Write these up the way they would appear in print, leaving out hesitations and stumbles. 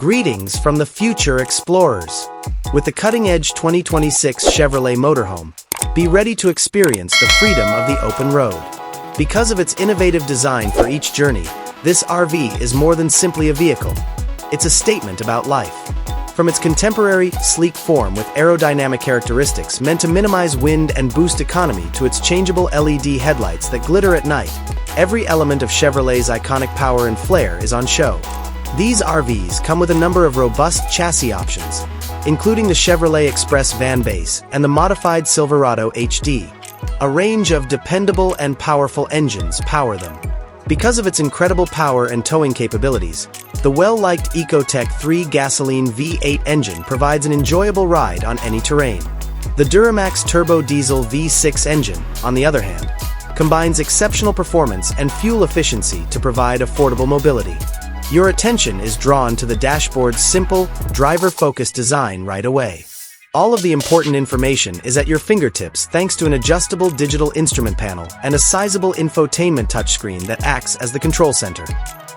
Greetings from the future explorers. With the cutting-edge 2026 Chevrolet Motorhome, be ready to experience the freedom of the open road. Because of its innovative design for each journey, this RV is more than simply a vehicle. It's a statement about life. From its contemporary, sleek form with aerodynamic characteristics meant to minimize wind and boost economy to its changeable LED headlights that glitter at night, every element of Chevrolet's iconic power and flair is on show. These RVs come with a number of robust chassis options, including the Chevrolet Express van base and the modified Silverado HD. A range of dependable and powerful engines power them. Because of its incredible power and towing capabilities, the well-liked Ecotec 3 gasoline V8 engine provides an enjoyable ride on any terrain. The Duramax Turbo-Diesel V6 engine, on the other hand, combines exceptional performance and fuel efficiency to provide affordable mobility. Your attention is drawn to the dashboard's simple, driver-focused design right away. All of the important information is at your fingertips thanks to an adjustable digital instrument panel and a sizable infotainment touchscreen that acts as the control center.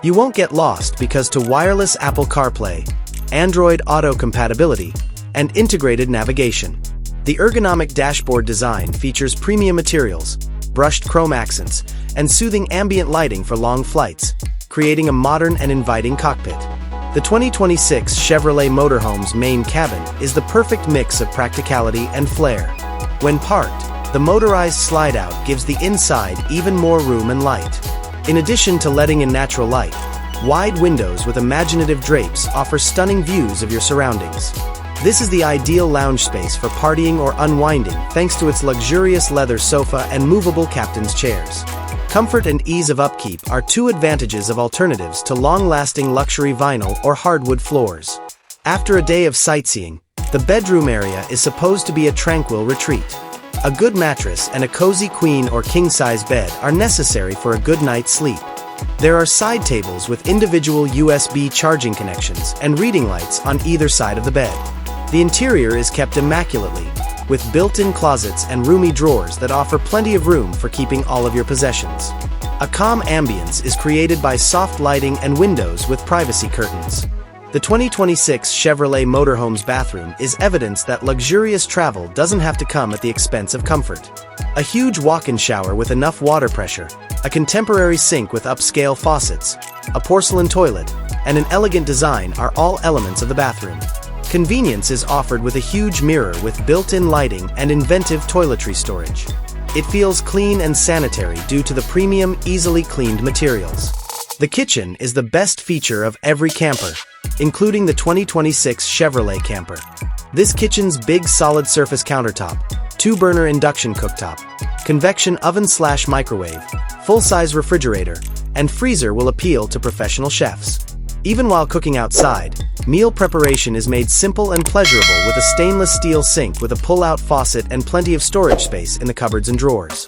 You won't get lost because to wireless Apple CarPlay, Android Auto compatibility, and integrated navigation. The ergonomic dashboard design features premium materials, brushed chrome accents, and soothing ambient lighting for long flights, creating a modern and inviting cockpit. The 2026 Chevrolet Motorhome's main cabin is the perfect mix of practicality and flair. When parked, the motorized slide-out gives the inside even more room and light. In addition to letting in natural light, wide windows with imaginative drapes offer stunning views of your surroundings. This is the ideal lounge space for partying or unwinding thanks to its luxurious leather sofa and movable captain's chairs. Comfort and ease of upkeep are two advantages of alternatives to long-lasting luxury vinyl or hardwood floors. After a day of sightseeing, the bedroom area is supposed to be a tranquil retreat. A good mattress and a cozy queen or king-size bed are necessary for a good night's sleep. There are side tables with individual USB charging connections and reading lights on either side of the bed. The interior is kept immaculately, with built-in closets and roomy drawers that offer plenty of room for keeping all of your possessions. A calm ambience is created by soft lighting and windows with privacy curtains. The 2026 Chevrolet Motorhome's bathroom is evidence that luxurious travel doesn't have to come at the expense of comfort. A huge walk-in shower with enough water pressure, a contemporary sink with upscale faucets, a porcelain toilet, and an elegant design are all elements of the bathroom. Convenience is offered with a huge mirror with built-in lighting and inventive toiletry storage. It feels clean and sanitary due to the premium, easily cleaned materials. The kitchen is the best feature of every camper, including the 2026 Chevrolet Camper. This kitchen's big solid surface countertop, 2-burner induction cooktop, convection oven/microwave, full-size refrigerator, and freezer will appeal to professional chefs. Even while cooking outside, meal preparation is made simple and pleasurable with a stainless steel sink with a pull-out faucet and plenty of storage space in the cupboards and drawers.